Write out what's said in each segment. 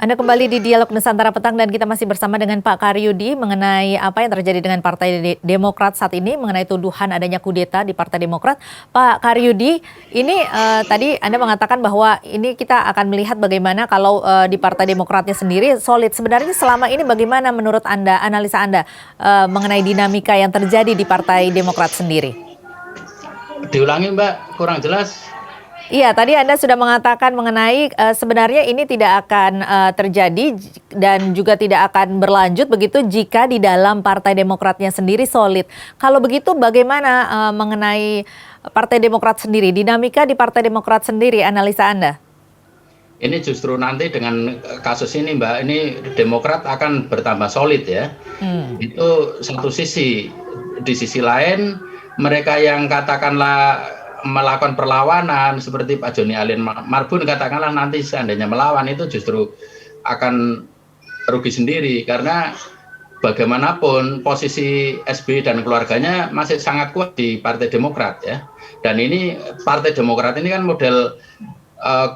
Anda kembali di Dialog Nusantara Petang dan kita masih bersama dengan Pak Karyudi mengenai apa yang terjadi dengan Partai Demokrat saat ini, mengenai tuduhan adanya kudeta di Partai Demokrat. Pak Karyudi, ini tadi Anda mengatakan bahwa ini kita akan melihat bagaimana kalau di Partai Demokratnya sendiri solid. Sebenarnya selama ini bagaimana menurut Anda, analisa Anda mengenai dinamika yang terjadi di Partai Demokrat sendiri? Diulangi Mbak, kurang jelas. Iya, tadi Anda sudah mengatakan mengenai sebenarnya ini tidak akan terjadi dan juga tidak akan berlanjut begitu jika di dalam Partai Demokratnya sendiri solid. Kalau begitu bagaimana mengenai Partai Demokrat sendiri, dinamika di Partai Demokrat sendiri, analisa Anda? Ini justru nanti dengan kasus ini Mbak, ini Demokrat akan bertambah solid ya. Itu satu sisi. Di sisi lain, mereka yang katakanlah melakukan perlawanan seperti Pak Joni Allen Marbun, katakanlah nanti seandainya melawan, itu justru akan rugi sendiri karena bagaimanapun posisi SBY dan keluarganya masih sangat kuat di Partai Demokrat ya. Dan ini Partai Demokrat ini kan model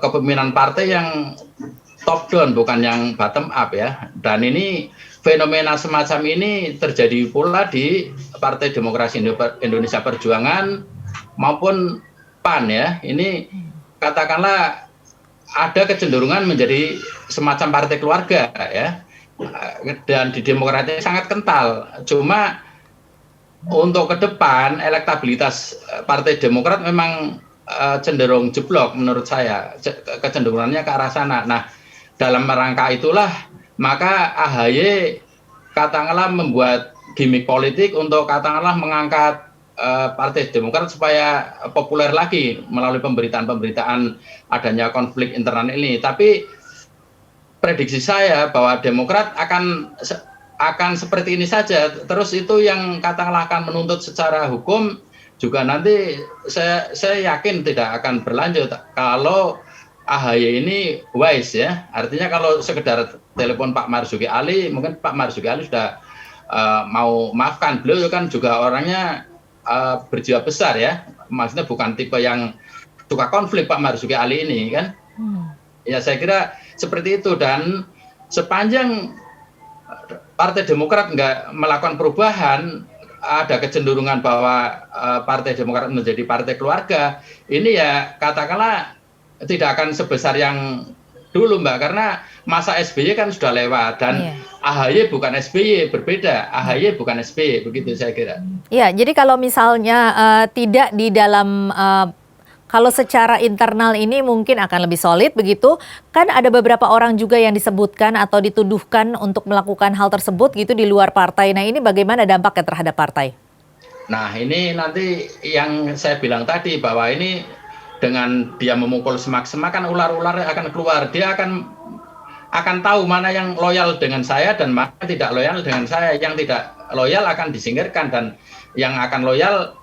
kepemimpinan partai yang top down bukan yang bottom up ya. Dan ini fenomena semacam ini terjadi pula di Partai Demokrasi Indonesia Perjuangan maupun PAN ya. Ini katakanlah ada kecenderungan menjadi semacam partai keluarga ya. Dan di Demokrat ini sangat kental. Cuma untuk ke depan elektabilitas Partai Demokrat memang cenderung jeblok menurut saya, kecenderungannya ke arah sana. Nah, dalam rangka itulah maka AHY katakanlah membuat gimmick politik untuk katakanlah mengangkat Partai Demokrat supaya populer lagi melalui pemberitaan-pemberitaan adanya konflik internal ini. Tapi prediksi saya bahwa Demokrat akan seperti ini saja. Terus itu yang katakanlah akan menuntut secara hukum juga nanti saya yakin tidak akan berlanjut kalau AHY ini wise ya. Artinya kalau sekedar telepon Pak Marzuki Ali, mungkin Pak Marzuki Ali sudah mau maafkan. Beliau kan juga orangnya berjiwa besar ya. Maksudnya bukan tipe yang suka konflik Pak Marzuki Ali ini kan. Ya saya kira seperti itu. Dan sepanjang Partai Demokrat nggak melakukan perubahan, ada kecenderungan bahwa Partai Demokrat menjadi partai keluarga, ini ya katakanlah tidak akan sebesar yang dulu Mbak, karena masa SBY kan sudah lewat dan AHY bukan SBY, berbeda. AHY bukan SBY, begitu saya kira. Iya, jadi kalau misalnya tidak di dalam kalau secara internal ini mungkin akan lebih solid begitu, kan ada beberapa orang juga yang disebutkan atau dituduhkan untuk melakukan hal tersebut gitu di luar partai. Nah ini bagaimana dampaknya terhadap partai? Nah ini nanti yang saya bilang tadi bahwa ini dengan dia memukul semak-semak kan ular-ular akan keluar. Dia akan tahu mana yang loyal dengan saya dan mana tidak loyal dengan saya. Yang tidak loyal akan disingkirkan dan yang akan loyal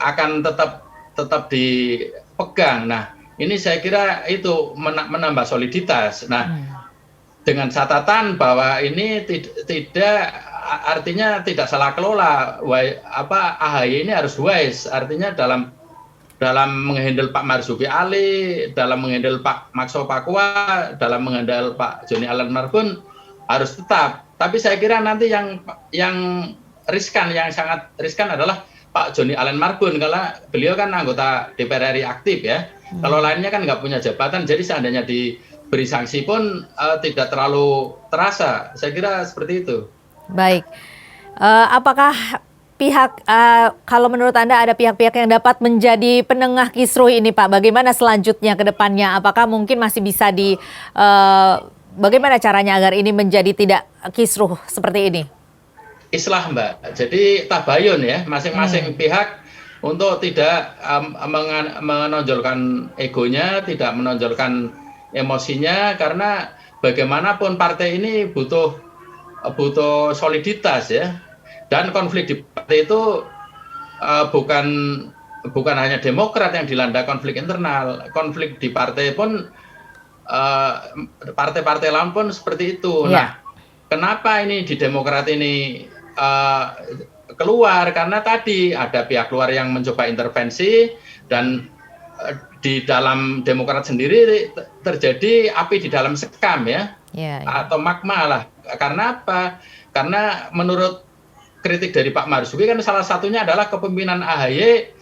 akan tetap dipegang. Nah, ini saya kira itu menambah soliditas. Nah, dengan catatan bahwa ini tidak artinya tidak salah kelola. AHY ini harus wise. Artinya dalam menghandle Pak Marzuki Ali, dalam menghandle Pak Maxo Pakua, dalam menghandle Pak Joni Allen Marbun harus tetap. Tapi saya kira nanti yang riskan, yang sangat riskan adalah Pak Joni Allen Marbun, karena beliau kan anggota DPR RI aktif ya. Kalau lainnya kan nggak punya jabatan, jadi seandainya diberi sanksi pun tidak terlalu terasa. Saya kira seperti itu. Baik, apakah pihak, kalau menurut Anda ada pihak-pihak yang dapat menjadi penengah kisruh ini Pak? Bagaimana selanjutnya ke depannya? Apakah mungkin masih bisa bagaimana caranya agar ini menjadi tidak kisruh seperti ini? Islah Mbak, jadi tabayun ya, masing-masing pihak untuk tidak menonjolkan egonya, tidak menonjolkan emosinya, karena bagaimanapun partai ini butuh soliditas ya, dan konflik di partai itu bukan hanya Demokrat yang dilanda konflik internal, konflik di partai pun partai-partai lain pun seperti itu. Nah, kenapa ini di Demokrat ini keluar? Karena tadi ada pihak luar yang mencoba intervensi dan di dalam Demokrat sendiri terjadi api di dalam sekam ya, atau magma lah. Karena apa? Karena menurut kritik dari Pak Marsudi kan salah satunya adalah kepemimpinan AHY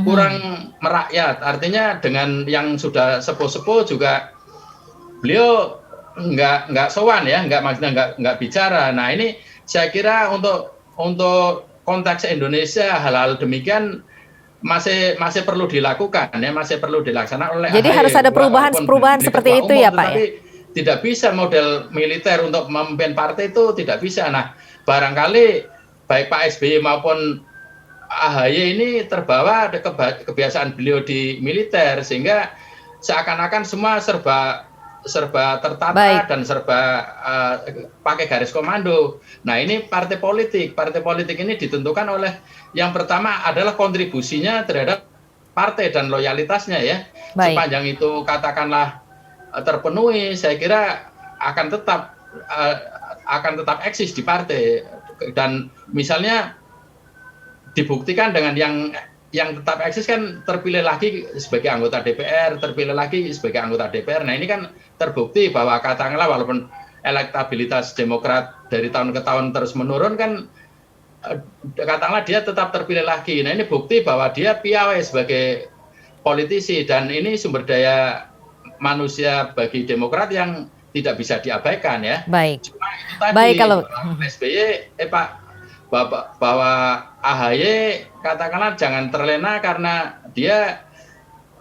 kurang merakyat. Artinya dengan yang sudah sepuh-sepuh juga beliau nggak sowan ya, nggak bicara. Nah ini saya kira untuk konteks Indonesia hal-hal demikian masih perlu dilakukan ya, masih perlu dilaksanakan oleh Jadi AHY, harus ada perubahan seperti itu ya Pak ya? Tidak bisa model militer untuk memimpin partai itu tidak bisa. Nah barangkali baik Pak SBY maupun AHY ini terbawa kebiasaan beliau di militer sehingga seakan-akan semua serba tertata dan serba pakai garis komando. Nah ini partai politik ini ditentukan oleh yang pertama adalah kontribusinya terhadap partai dan loyalitasnya ya. Sepanjang itu katakanlah terpenuhi, saya kira akan tetap eksis di partai. Dan misalnya dibuktikan dengan yang tetap eksis kan terpilih lagi sebagai anggota DPR, terpilih lagi sebagai anggota DPR. Nah ini kan terbukti bahwa katakanlah walaupun elektabilitas Demokrat dari tahun ke tahun terus menurun kan, katakanlah dia tetap terpilih lagi. Nah ini bukti bahwa dia piawai sebagai politisi dan ini sumber daya manusia bagi Demokrat yang tidak bisa diabaikan ya. Cuma itu tadi kalau SBY bahwa AHY katakanlah jangan terlena karena dia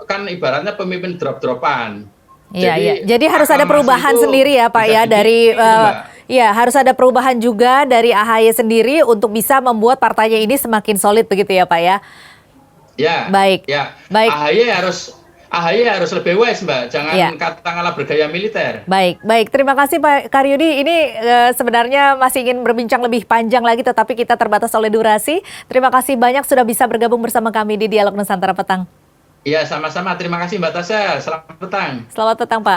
kan ibaratnya pemimpin drop-dropan. Jadi harus ada perubahan sendiri ya Pak ya dari harus ada perubahan juga dari AHY sendiri untuk bisa membuat partainya ini semakin solid begitu ya Pak ya. Baik. AHY harus lebih wise Mbak, jangan katakanlah bergaya militer. Baik. Terima kasih Pak Karyudi. Ini sebenarnya masih ingin berbincang lebih panjang lagi, tetapi kita terbatas oleh durasi. Terima kasih banyak sudah bisa bergabung bersama kami di Dialog Nusantara Petang. Iya, sama-sama. Terima kasih Mbak Tasya. Selamat petang. Selamat petang Pak.